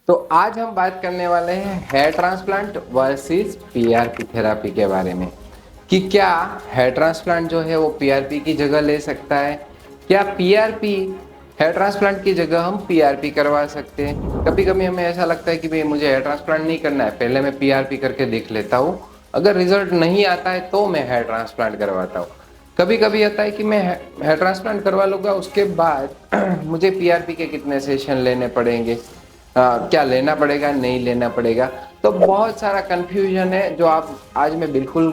तो आज हम बात करने वाले हैं hair transplant versus PRP therapy के बारे में कि क्या हेयर ट्रांसप्लांट जो है वो पीआरपी की जगह ले सकता है। क्या पीआरपी हेयर ट्रांसप्लांट की जगह हम पीआरपी करवा सकते हैं। कभी कभी हमें ऐसा लगता है कि भाई मुझे हेयर ट्रांसप्लांट नहीं करना है, पहले मैं पीआरपी करके देख लेता हूँ, अगर रिजल्ट नहीं आता है तो मैं हेयर ट्रांसप्लांट करवाता हूँ। कभी कभी आता है कि मैं हेयर ट्रांसप्लांट करवा लूँगा, उसके बाद मुझे पीआरपी के कितने सेशन लेने पड़ेंगे, क्या लेना पड़ेगा नहीं लेना पड़ेगा। तो बहुत सारा कंफ्यूजन है जो आप आज मैं बिल्कुल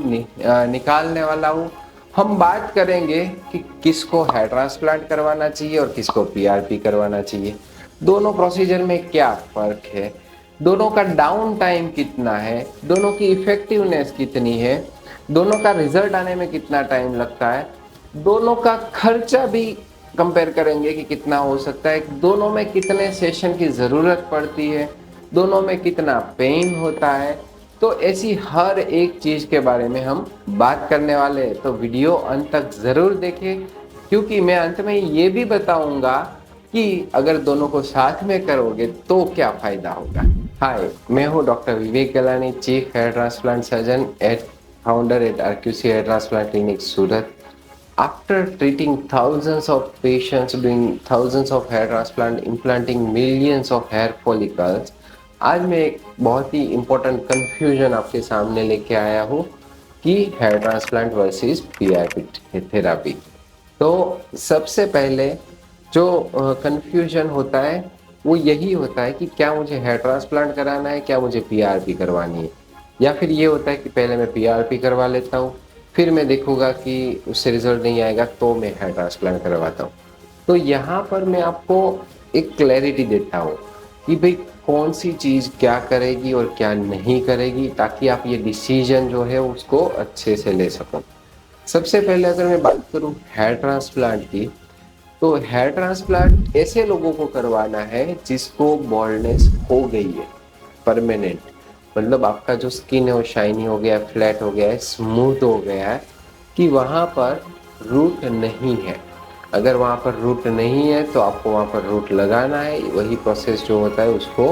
निकालने वाला हूँ। हम बात करेंगे कि किसको हेयर ट्रांसप्लांट करवाना चाहिए और किसको पीआरपी करवाना चाहिए, दोनों प्रोसीजर में क्या फ़र्क है, दोनों का डाउन टाइम कितना है, दोनों की इफेक्टिवनेस कितनी है, दोनों का रिजल्ट आने में कितना टाइम लगता है, दोनों का खर्चा भी कंपेयर करेंगे कि कितना हो सकता है, दोनों में कितने सेशन की ज़रूरत पड़ती है, दोनों में कितना पेन होता है। तो ऐसी हर एक चीज़ के बारे में हम बात करने वाले हैं, तो वीडियो अंत तक ज़रूर देखें, क्योंकि मैं अंत में ये भी बताऊंगा कि अगर दोनों को साथ में करोगे तो क्या फ़ायदा होगा। हाय, मैं हूँ doctor Vivek Galani, chief hair transplant surgeon at founder at RQC hair transplant clinic Surat. After treating thousands of patients, doing thousands of hair transplant, implanting millions of hair follicles, आज मैं एक बहुत ही इम्पोर्टेंट कन्फ्यूजन आपके सामने लेके आया हूँ कि hair transplant versus PRP therapy. तो सबसे पहले जो कन्फ्यूजन होता है वो यही होता है कि क्या मुझे हेयर ट्रांसप्लांट कराना है, क्या मुझे पीआरपी करवानी है, या फिर ये होता है कि पहले मैं पीआरपी करवा लेता हूँ, फिर मैं देखूंगा कि उससे रिजल्ट नहीं आएगा तो मैं हेयर ट्रांसप्लांट करवाता हूँ। तो यहाँ पर मैं आपको एक क्लैरिटी देता हूँ कि भाई कौन सी चीज़ क्या करेगी और क्या नहीं करेगी, ताकि आप ये डिसीजन जो है उसको अच्छे से ले सको। सबसे पहले अगर मैं बात करूँ हेयर ट्रांसप्लांट की, तो हेयर ट्रांसप्लांट ऐसे लोगों को करवाना है जिसको बॉल्डनेस हो गई है परमानेंट, मतलब आपका जो स्किन है वो शाइनी हो गया है, फ्लैट हो गया है, स्मूथ हो गया है, कि वहाँ पर रूट नहीं है। अगर वहाँ पर रूट नहीं है तो आपको वहाँ पर रूट लगाना है, वही प्रोसेस जो होता है उसको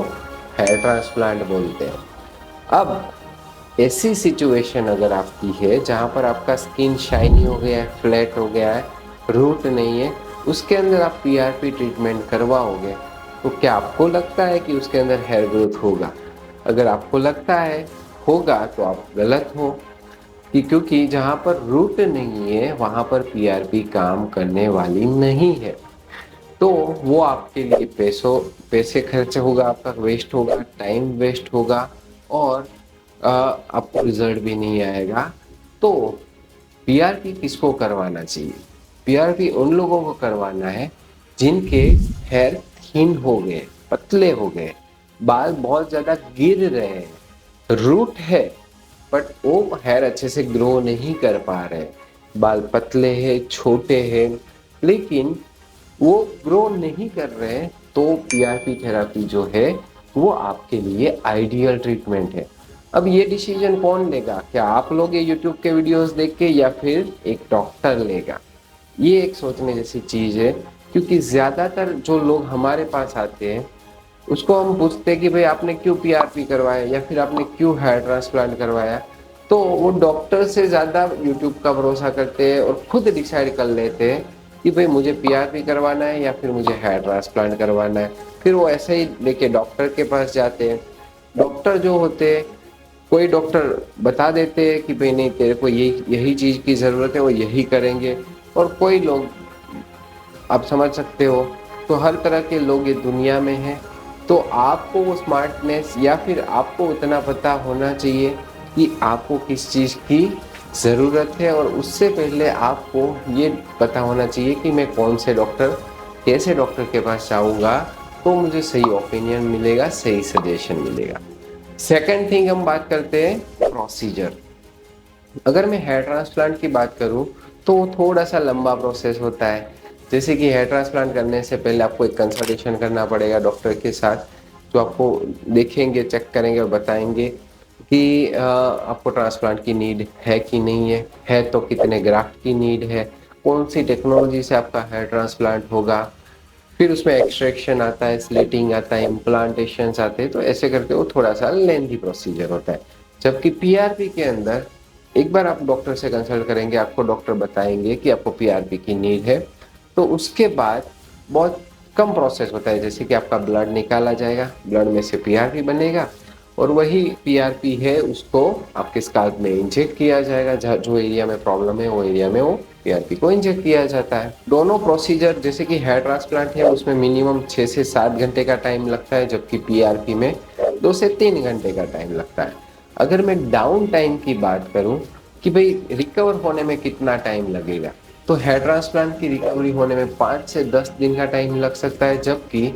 हेयर ट्रांसप्लांट बोलते हैं। अब ऐसी सिचुएशन अगर आपकी है जहाँ पर आपका स्किन शाइनी हो गया है, फ्लैट हो गया है, रूट नहीं है, उसके अंदर आप पीआरपी ट्रीटमेंट करवाओगे, तो क्या आपको लगता है कि उसके अंदर हेयर ग्रोथ होगा? अगर आपको लगता है होगा तो आप गलत हो, कि क्योंकि जहाँ पर रूट नहीं है वहाँ पर पीआरपी काम करने वाली नहीं है। तो वो आपके लिए पैसे खर्च होगा, आपका वेस्ट होगा, टाइम वेस्ट होगा, और आपको रिजल्ट भी नहीं आएगा। तो पीआरपी किसको करवाना चाहिए? पीआरपी उन लोगों को करवाना है जिनके हेयर थिन हो गए, पतले हो गए, बाल बहुत ज्यादा गिर रहे हैं, रूट है बट वो हेयर अच्छे से ग्रो नहीं कर पा रहे, बाल पतले हैं, छोटे हैं, लेकिन वो ग्रो नहीं कर रहे हैं, तो पीआरपी थेरापी जो है वो आपके लिए आइडियल ट्रीटमेंट है। अब ये डिसीजन कौन लेगा? क्या आप लोगे यूट्यूब के वीडियोस देख के, या फिर एक डॉक्टर लेगा? ये एक सोचने जैसी चीज है, क्योंकि ज्यादातर जो लोग हमारे पास आते हैं उसको हम पूछते हैं कि भाई आपने क्यों पीआरपी करवाया या फिर आपने क्यों हेयर ट्रांसप्लांट करवाया, तो वो डॉक्टर से ज़्यादा यूट्यूब का भरोसा करते हैं और खुद डिसाइड कर लेते हैं कि भाई मुझे पीआरपी करवाना है या फिर मुझे हेयर ट्रांसप्लांट करवाना है। फिर वो ऐसे ही लेके डॉक्टर के पास जाते हैं। डॉक्टर जो होते हैं, कोई डॉक्टर बता देते हैं कि भाई नहीं, तेरे को यही यही चीज़ की ज़रूरत है, वो यही करेंगे, और कोई लोग, आप समझ सकते हो, तो हर तरह के लोग ये दुनिया में हैं। तो आपको वो स्मार्टनेस या फिर आपको उतना पता होना चाहिए कि आपको किस चीज़ की ज़रूरत है, और उससे पहले आपको ये पता होना चाहिए कि मैं कौन से डॉक्टर, कैसे डॉक्टर के पास जाऊँगा तो मुझे सही ओपिनियन मिलेगा, सही सजेशन मिलेगा। सेकंड थिंग हम बात करते हैं प्रोसीजर। अगर मैं हेयर ट्रांसप्लांट की बात करूं तो थोड़ा सा लंबा प्रोसेस होता है। जैसे कि हेयर ट्रांसप्लांट करने से पहले आपको एक कंसल्टेशन करना पड़ेगा डॉक्टर के साथ, जो आपको देखेंगे, चेक करेंगे और बताएंगे कि आपको ट्रांसप्लांट की नीड है कि नहीं है तो कितने ग्राफ्ट की नीड है, कौन सी टेक्नोलॉजी से आपका हेयर ट्रांसप्लांट होगा, फिर उसमें एक्सट्रैक्शन आता है, स्लिटिंग आता है, इम्प्लांटेशन आते हैं, तो ऐसे करके वो थोड़ा सा लेंथी प्रोसीजर होता है। जबकि पीआरपी के अंदर एक बार आप डॉक्टर से कंसल्ट करेंगे, आपको डॉक्टर बताएंगे कि आपको पीआरपी की नीड है, तो उसके बाद बहुत कम प्रोसेस होता है, जैसे कि आपका ब्लड निकाला जाएगा, ब्लड में से पीआरपी बनेगा और वही पीआरपी है उसको आपके स्काल्प में इंजेक्ट किया जाएगा, जो एरिया में प्रॉब्लम है वो एरिया में वो पीआरपी को इंजेक्ट किया जाता है। दोनों प्रोसीजर, जैसे कि हेयर ट्रांसप्लांट है उसमें मिनिमम 6 से 7 घंटे का टाइम लगता है, जबकि पीआरपी में 2 से 3 घंटे का टाइम लगता है। अगर मैं डाउन टाइम की बात करूं कि भाई रिकवर होने में कितना टाइम लगेगा, तो हेयर ट्रांसप्लांट की रिकवरी होने में 5 से 10 दिन का टाइम लग सकता है, जबकि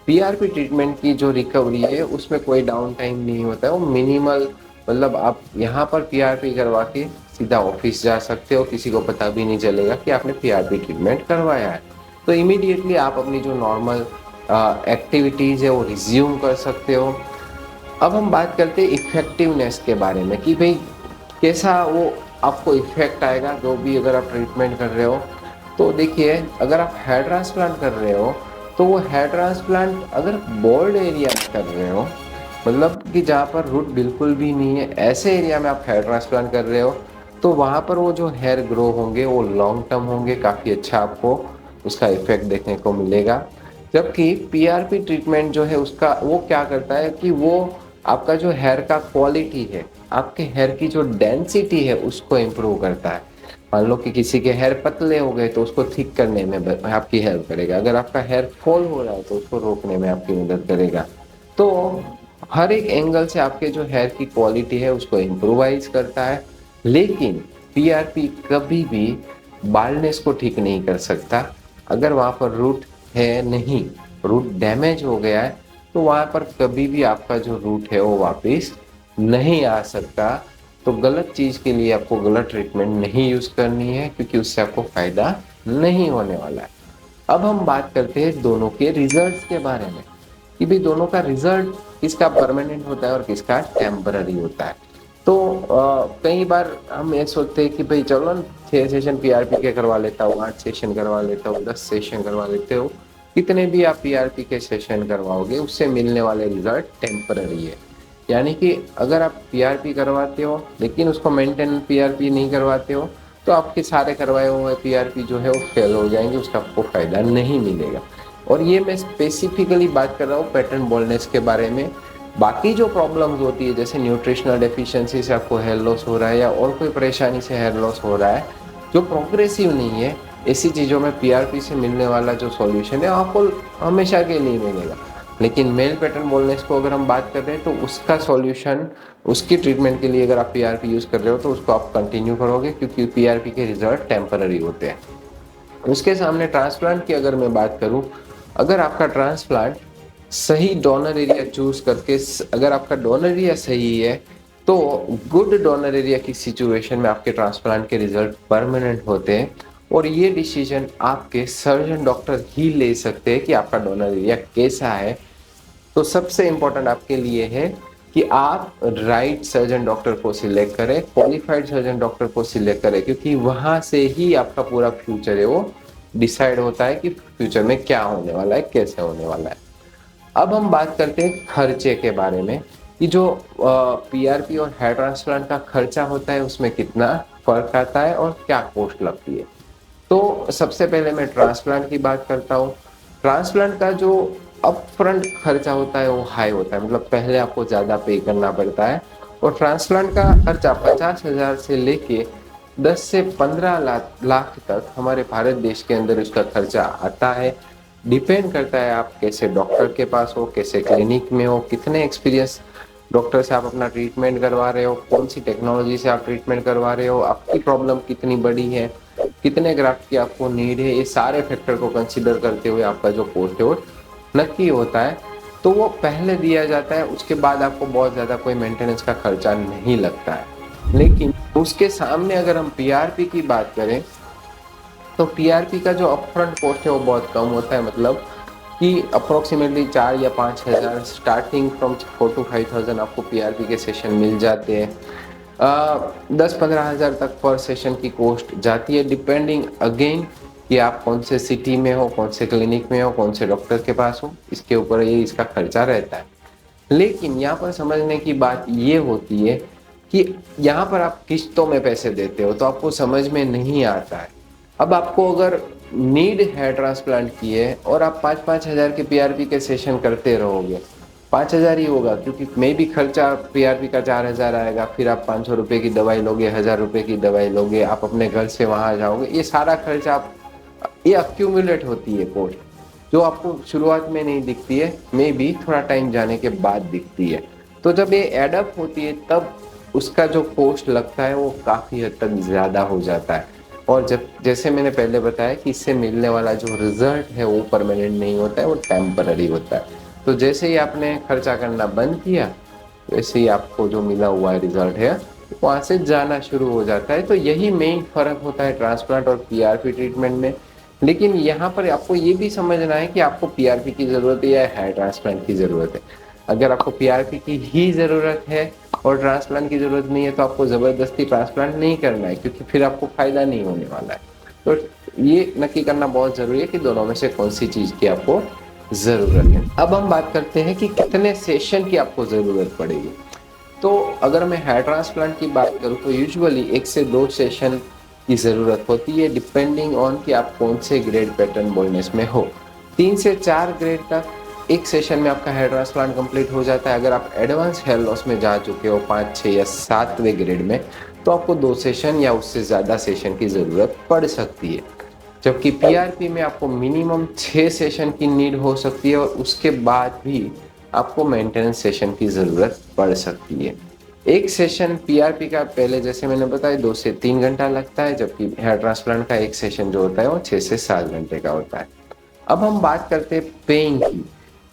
पीआरपी ट्रीटमेंट की जो रिकवरी है उसमें कोई डाउन टाइम नहीं होता है, वो मिनिमल, मतलब आप यहाँ पर पीआरपी करवा के सीधा ऑफिस जा सकते हो, किसी को पता भी नहीं चलेगा कि आपने पीआरपी ट्रीटमेंट करवाया है। तो इमीडिएटली आप अपनी जो नॉर्मल एक्टिविटीज़ है वो रिज्यूम कर सकते हो। अब हम बात करते हैं इफेक्टिवनेस के बारे में कि भाई कैसा वो आपको इफेक्ट आएगा जो भी अगर आप ट्रीटमेंट कर रहे हो। तो देखिए, अगर आप हेयर ट्रांसप्लांट कर रहे हो तो वो हेयर ट्रांसप्लांट अगर बोल्ड एरिया में कर रहे हो, मतलब कि जहाँ पर रूट बिल्कुल भी नहीं है, ऐसे एरिया में आप हेयर ट्रांसप्लांट कर रहे हो, तो वहाँ पर वो जो हेयर ग्रो होंगे वो लॉन्ग टर्म होंगे, काफ़ी अच्छा आपको उसका इफेक्ट देखने को मिलेगा। जबकि पीआरपी ट्रीटमेंट जो है उसका वो क्या करता है कि वो आपका जो हेयर का क्वालिटी है, आपके हेयर की जो डेंसिटी है उसको इम्प्रूव करता है। मान लो कि किसी के हेयर पतले हो गए तो उसको थिक करने में आपकी हेल्प करेगा, अगर आपका हेयर फॉल हो रहा है तो उसको रोकने में आपकी मदद करेगा। तो हर एक एंगल से आपके जो हेयर की क्वालिटी है उसको इम्प्रोवाइज करता है। लेकिन पीआरपी कभी भी बाल्डनेस को ठीक नहीं कर सकता। अगर वहाँ पर रूट है नहीं, रूट डैमेज हो गया है, तो वहाँ पर कभी भी आपका जो रूट है वो वापस नहीं आ सकता। तो गलत चीज़ के लिए आपको गलत ट्रीटमेंट नहीं यूज़ करनी है, क्योंकि उससे आपको फ़ायदा नहीं होने वाला है। अब हम बात करते हैं दोनों के रिजल्ट्स के बारे में कि भाई दोनों का रिजल्ट किसका परमानेंट होता है और किसका टेम्पररी होता है। तो कई बार हम ये सोचते हैं कि भाई चलो ना 6 सेशन पीआरपी के करवा लेता हूँ, 8 सेशन करवा लेता हूँ, 10 सेशन करवा लेते हो, कितने भी आप पीआरपी के सेशन करवाओगे उससे मिलने वाले रिजल्ट टेम्पररी है। यानी कि अगर आप पीआरपी करवाते हो लेकिन उसको मेंटेन पीआरपी नहीं करवाते हो, तो आपके सारे करवाए हुए पीआरपी जो है वो फेल हो जाएंगे, उसका आपको फायदा नहीं मिलेगा। और ये मैं स्पेसिफिकली बात कर रहा हूँ पैटर्न बॉल्डनेस के बारे में। बाकी जो प्रॉब्लम्स होती है जैसे न्यूट्रिशनल डेफिशिएंसी से आपको हेयर लॉस हो रहा है या और कोई परेशानी से हेयर लॉस हो रहा है जो प्रोग्रेसिव नहीं है, ऐसी चीज़ों में पीआरपी से मिलने वाला जो सॉल्यूशन है आपको हमेशा के लिए मिलेगा। लेकिन मेल पैटर्न बोलनेस को अगर हम बात कर रहे हैं तो उसका सॉल्यूशन, उसकी ट्रीटमेंट के लिए अगर आप पीआरपी यूज़ कर रहे हो तो उसको आप कंटिन्यू करोगे, क्योंकि पीआरपी के रिजल्ट टेम्पररी होते हैं। उसके सामने ट्रांसप्लांट की अगर मैं बात करूं, अगर आपका ट्रांसप्लांट सही डोनर एरिया चूज करके, अगर आपका डोनर एरिया सही है तो गुड डोनर एरिया की सिचुएशन में आपके ट्रांसप्लांट के रिजल्ट परमानेंट होते हैं। और ये डिसीजन आपके सर्जन डॉक्टर ही ले सकते हैं कि आपका डोनर एरिया कैसा है। तो सबसे इम्पोर्टेंट आपके लिए है कि आप राइट सर्जन डॉक्टर को सिलेक्ट करें, क्वालिफाइड सर्जन डॉक्टर को सिलेक्ट करें, क्योंकि वहां से ही आपका पूरा फ्यूचर है वो डिसाइड होता है कि फ्यूचर में क्या होने वाला है, कैसे होने वाला है। अब हम बात करते हैं खर्चे के बारे में कि जो पीआरपी और हेयर ट्रांसप्लांट का खर्चा होता है उसमें कितना फर्क आता है और क्या कॉस्ट लगती है। तो सबसे पहले मैं ट्रांसप्लांट की बात करता हूँ। ट्रांसप्लांट का जो अपफ्रंट खर्चा होता है वो हाई होता है, मतलब पहले आपको ज़्यादा पे करना पड़ता है। और ट्रांसप्लांट का खर्चा 50,000 से लेके 10 से 15 लाख तक हमारे भारत देश के अंदर उसका खर्चा आता है। डिपेंड करता है आप कैसे डॉक्टर के पास हो, कैसे क्लिनिक में हो, कितने एक्सपीरियंस डॉक्टर से आप अपना ट्रीटमेंट करवा रहे हो, कौन सी टेक्नोलॉजी से आप ट्रीटमेंट करवा रहे हो, आपकी प्रॉब्लम कितनी बड़ी है, कितने ग्राफ्ट की आपको नीड है, ये सारे फैक्टर को कंसीडर करते हुए आपका जो कॉस्ट है वो नक्की होता है। तो वो पहले दिया जाता है, उसके बाद आपको बहुत ज़्यादा कोई मेंटेनेंस का खर्चा नहीं लगता है। लेकिन उसके सामने अगर हम पीआरपी की बात करें तो पीआरपी का जो अपफ्रंट कॉस्ट है वो बहुत कम होता है, मतलब कि अप्रोक्सीमेटली 4 या 5,000 स्टार्टिंग फ्रॉम 4 to 5,000 आपको पीआरपी के सेशन मिल जाते हैं। 10-15 हज़ार तक पर सेशन की कॉस्ट जाती है, डिपेंडिंग अगेन कि आप कौन से सिटी में हो, कौन से क्लिनिक में हो, कौन से डॉक्टर के पास हो, इसके ऊपर ये इसका खर्चा रहता है। लेकिन यहाँ पर समझने की बात ये होती है कि यहाँ पर आप किस्तों में पैसे देते हो तो आपको समझ में नहीं आता है। अब आपको अगर नीड है ट्रांसप्लांट की है और आप 5-5 हज़ार के पीआरपी के सेशन करते रहोगे, 5 हज़ार ही होगा क्योंकि मे भी खर्चा पीआरपी का 4 हज़ार आएगा, फिर आप 500 रुपये की दवाई लोगे, 1,000 रुपये की दवाई लोगे, आप अपने घर से वहाँ जाओगे, ये सारा खर्चा आप ये अक्यूमुलेट होती है कॉस्ट, जो आपको शुरुआत में नहीं दिखती है, मे भी थोड़ा टाइम जाने के बाद दिखती है। तो जब ये एडअप होती है तब उसका जो कॉस्ट लगता है वो काफ़ी हद तक ज़्यादा हो जाता है। और जब जैसे मैंने पहले बताया कि इससे मिलने वाला जो रिजल्ट है वो परमानेंट नहीं होता है, वो टेम्पररी होता है। तो जैसे ही आपने खर्चा करना बंद किया वैसे ही आपको जो मिला हुआ रिजल्ट है वहाँ से जाना शुरू हो जाता है। तो यही मेन फर्क होता है ट्रांसप्लांट और पीआरपी ट्रीटमेंट में। लेकिन यहाँ पर आपको ये भी समझना है कि आपको पीआरपी की ज़रूरत है या हेयर ट्रांसप्लांट की ज़रूरत है। अगर आपको पीआरपी की ही ज़रूरत है और ट्रांसप्लांट की ज़रूरत नहीं है तो आपको ज़बरदस्ती ट्रांसप्लांट नहीं करना है, क्योंकि फिर आपको फ़ायदा नहीं होने वाला है। तो ये नक्की करना बहुत ज़रूरी है कि दोनों में से कौन सी चीज़ की आपको ज़रूरत है। अब हम बात करते हैं कि कितने सेशन की आपको ज़रूरत पड़ेगी। तो अगर मैं हेयर ट्रांसप्लांट की बात करूँ तो यूजुअली 1 से 2 सेशन की ज़रूरत होती है, डिपेंडिंग ऑन कि आप कौन से ग्रेड पैटर्न बोल्डनेस में हो। 3 से 4 ग्रेड तक एक सेशन में आपका हेयर ट्रांसप्लांट कंप्लीट हो जाता है। अगर आप एडवांस हेयर लॉस में जा चुके हो 5, 6 या 7वें ग्रेड में, तो आपको 2 सेशन या उससे ज़्यादा सेशन की ज़रूरत पड़ सकती है। जबकि पीआरपी में आपको मिनिमम 6 सेशन की नीड हो सकती है और उसके बाद भी आपको मेंटेनेंस सेशन की ज़रूरत पड़ सकती है। एक सेशन पीआरपी का पहले जैसे मैंने बताया 2 से 3 घंटा लगता है, जबकि हेयर ट्रांसप्लांट का एक सेशन जो होता है वो 6 से 7 घंटे का होता है। अब हम बात करते हैं पेन की।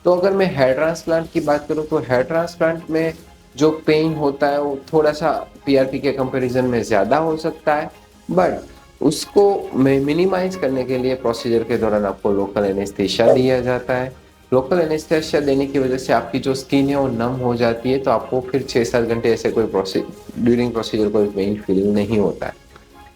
तो अगर मैं हेयर ट्रांसप्लांट की बात करूँ तो हेयर ट्रांसप्लांट में जो पेन होता है वो थोड़ा सा पीआरपी के कंपैरिजन में ज़्यादा हो सकता है, बट उसको मिनिमाइज करने के लिए प्रोसीजर के दौरान आपको लोकल एनेस्थीसिया दिया जाता है। लोकल एनेस्थीसिया देने की वजह से आपकी जो स्किन है वो नम हो जाती है, तो आपको फिर 6-7 घंटे ऐसे कोई ड्यूरिंग प्रोसीजर कोई पेन फीलिंग नहीं होता है।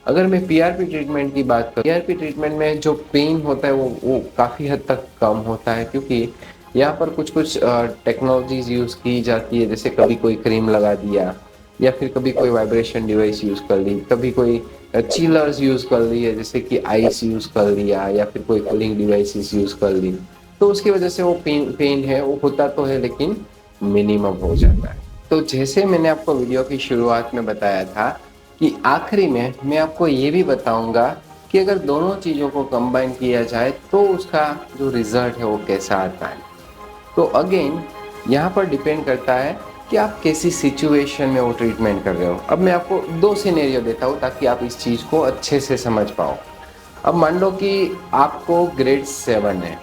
अगर मैं पीआरपी ट्रीटमेंट की बात करूँ, पीआरपी ट्रीटमेंट में जो पेन होता है वो काफ़ी हद तक कम होता है, क्योंकि यहाँ पर कुछ टेक्नोलॉजीज यूज़ की जाती है, जैसे कभी कोई क्रीम लगा दिया या फिर कभी कोई वाइब्रेशन डिवाइस यूज़ कर ली, कभी कोई चिलर्स यूज़ कर ली है जैसे कि आइस यूज़ कर लिया या फिर कोई कूलिंग डिवाइसेस यूज़ कर ली, तो उसकी वजह से वो पेन है वो होता तो है लेकिन मिनिमम हो जाता है। तो जैसे मैंने आपको वीडियो की शुरुआत में बताया था कि आखिरी में मैं आपको ये भी बताऊंगा कि अगर दोनों चीज़ों को कंबाइन किया जाए तो उसका जो रिजल्ट है वो कैसा आता है। तो अगेन यहाँ पर डिपेंड करता है कि आप कैसी सिचुएशन में वो ट्रीटमेंट कर रहे हो। अब मैं आपको 2 सिनेरियो देता हूँ ताकि आप इस चीज़ को अच्छे से समझ पाओ। अब मान लो कि आपको ग्रेड 7 है,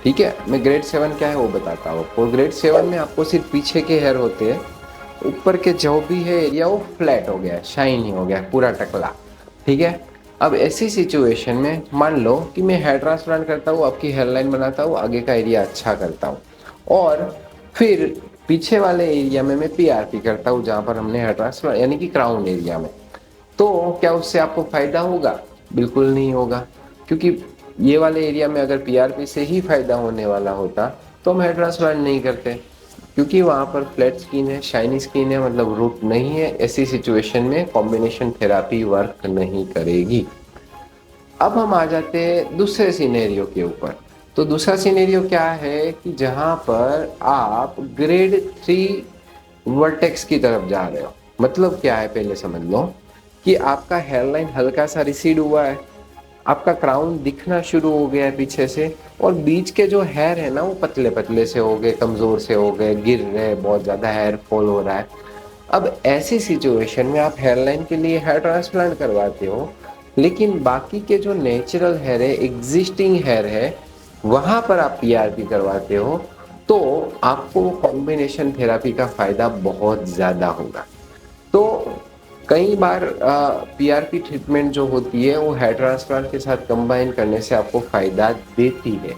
ठीक है, मैं ग्रेड 7 क्या है वो बताता हूँ आपको। ग्रेड 7 में आपको सिर्फ पीछे के हेयर होते हैं, ऊपर के जो भी है एरिया वो फ्लैट हो गया, शाइनी हो गया, पूरा टकला, ठीक है। अब ऐसी सिचुएशन में मान लो कि मैं हेयर ट्रांसप्लांट करता हूँ, आपकी हेयर लाइन बनाता हूँ, आगे का एरिया अच्छा करता हूँ और फिर पीछे वाले एरिया में मैं पीआरपी करता हूँ जहाँ पर हमने हेयर ट्रांसप्लांट यानी कि क्राउन एरिया में, तो क्या उससे आपको फायदा होगा? बिल्कुल नहीं होगा, क्योंकि ये वाले एरिया में अगर पीआरपी से ही फायदा होने वाला होता तो हम हेयर ट्रांसप्लांट नहीं करते, क्योंकि वहाँ पर फ्लैट स्किन है, शाइनी स्किन है, मतलब रूट नहीं है। ऐसी सिचुएशन में कॉम्बिनेशन थेरापी वर्क नहीं करेगी। अब हम आ जाते हैं दूसरे सिनेरियो के ऊपर। तो दूसरा सिनेरियो क्या है कि जहाँ पर आप ग्रेड 3 वर्टेक्स की तरफ जा रहे हो। मतलब क्या है पहले समझ लो कि आपका हेयरलाइन हल्का सा रिसीड हुआ है, आपका क्राउन दिखना शुरू हो गया है पीछे से, और बीच के जो हेयर है ना वो पतले पतले से हो गए, कमज़ोर से हो गए, गिर रहे, बहुत ज़्यादा हेयर फॉल हो रहा है। अब ऐसी सिचुएशन में आप हेयरलाइन के लिए हेयर ट्रांसप्लांट करवाते हो, लेकिन बाकी के जो नेचुरल हेयर है, एग्जिस्टिंग हेयर है, वहाँ पर आप पीआरपी करवाते हो, तो आपको कॉम्बिनेशन थेरापी का फ़ायदा बहुत ज़्यादा होगा। तो कई बार पीआरपी ट्रीटमेंट जो होती है वो हेयर ट्रांसप्लांट के साथ कंबाइन करने से आपको फ़ायदा देती है,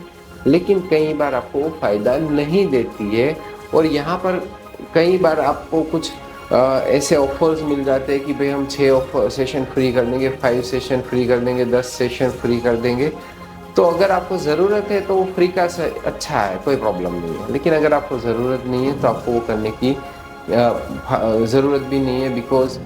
लेकिन कई बार आपको फ़ायदा नहीं देती है। और यहाँ पर कई बार आपको कुछ ऐसे ऑफर्स मिल जाते हैं कि भाई हम 6 सेशन फ्री कर देंगे, 5 सेशन फ्री कर देंगे, 10 सेशन फ्री कर देंगे। तो अगर आपको ज़रूरत है तो वो फ्री का अच्छा है, कोई प्रॉब्लम नहीं है। लेकिन अगर आपको ज़रूरत नहीं है तो आपको वो करने की ज़रूरत भी नहीं है, बिकॉज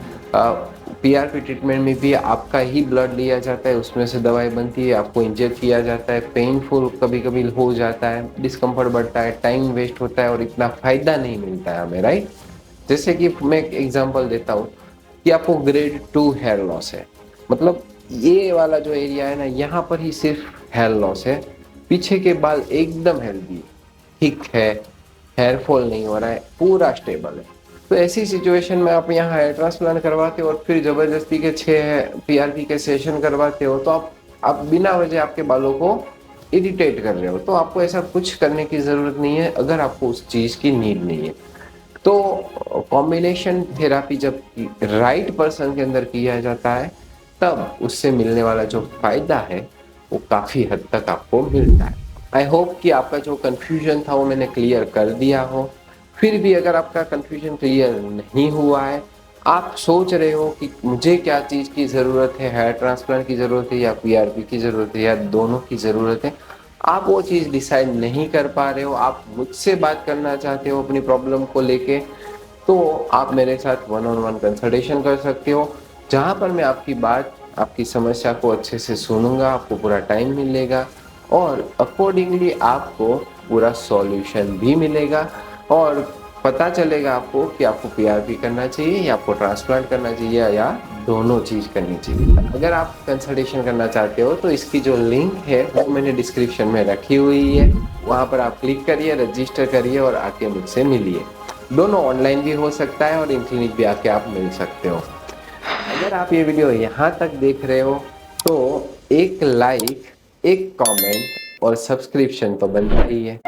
पीआरपी ट्रीटमेंट में भी आपका ही ब्लड लिया जाता है, उसमें से दवाई बनती है, आपको इंजेक्ट किया जाता है, पेनफुल कभी कभी हो जाता है, डिस्कम्फर्ट बढ़ता है, टाइम वेस्ट होता है और इतना फ़ायदा नहीं मिलता है हमें, राइट। जैसे कि मैं एक एग्जांपल देता हूँ कि आपको ग्रेड 2 हेयर लॉस है, मतलब ये वाला जो एरिया है ना, यहाँ पर ही सिर्फ हेयर लॉस है, पीछे के बाल एकदम हेल्दी ठीक है, हेयर फॉल नहीं हो रहा है, पूरा स्टेबल है। तो ऐसी सिचुएशन में आप यहाँ हेयर ट्रांसप्लांट करवाते हो और फिर ज़बरदस्ती के 6 पीआरपी के सेशन करवाते हो, तो आप बिना वजह आपके बालों को इरिटेट कर रहे हो। तो आपको ऐसा कुछ करने की ज़रूरत नहीं है अगर आपको उस चीज़ की नीड नहीं है। तो कॉम्बिनेशन थेरापी जब राइट पर्सन के अंदर किया जाता है, तब उससे मिलने वाला जो फायदा है वो काफ़ी हद तक आपको मिलता है। आई होप कि आपका जो कन्फ्यूजन था वो मैंने क्लियर कर दिया हो। फिर भी अगर आपका कन्फ्यूजन क्लियर नहीं हुआ है, आप सोच रहे हो कि मुझे क्या चीज़ की ज़रूरत है, हेयर ट्रांसप्लांट की ज़रूरत है या पीआरपी की ज़रूरत है या दोनों की ज़रूरत है, आप वो चीज़ डिसाइड नहीं कर पा रहे हो, आप मुझसे बात करना चाहते हो अपनी प्रॉब्लम को लेके, तो आप मेरे साथ 1-on-1 कंसल्टेशन कर सकते हो, जहाँ पर मैं आपकी बात, आपकी समस्या को अच्छे से सुनूंगा, आपको पूरा टाइम मिलेगा और अकॉर्डिंगली आपको पूरा सॉल्यूशन भी मिलेगा और पता चलेगा आपको कि आपको पीआरपी करना चाहिए या आपको ट्रांसप्लांट करना चाहिए या दोनों चीज़ करनी चाहिए। अगर आप कंसल्टेशन करना चाहते हो तो इसकी जो लिंक है वो मैंने डिस्क्रिप्शन में रखी हुई है, वहाँ पर आप क्लिक करिए, रजिस्टर करिए और आके मुझसे मिलिए। दोनों ऑनलाइन भी हो सकता है और इन क्लिनिक भी आके आप मिल सकते हो। अगर आप ये वीडियो यहाँ तक देख रहे हो तो एक लाइक, एक कमेंट और सब्सक्रिप्शन तो बनता ही है।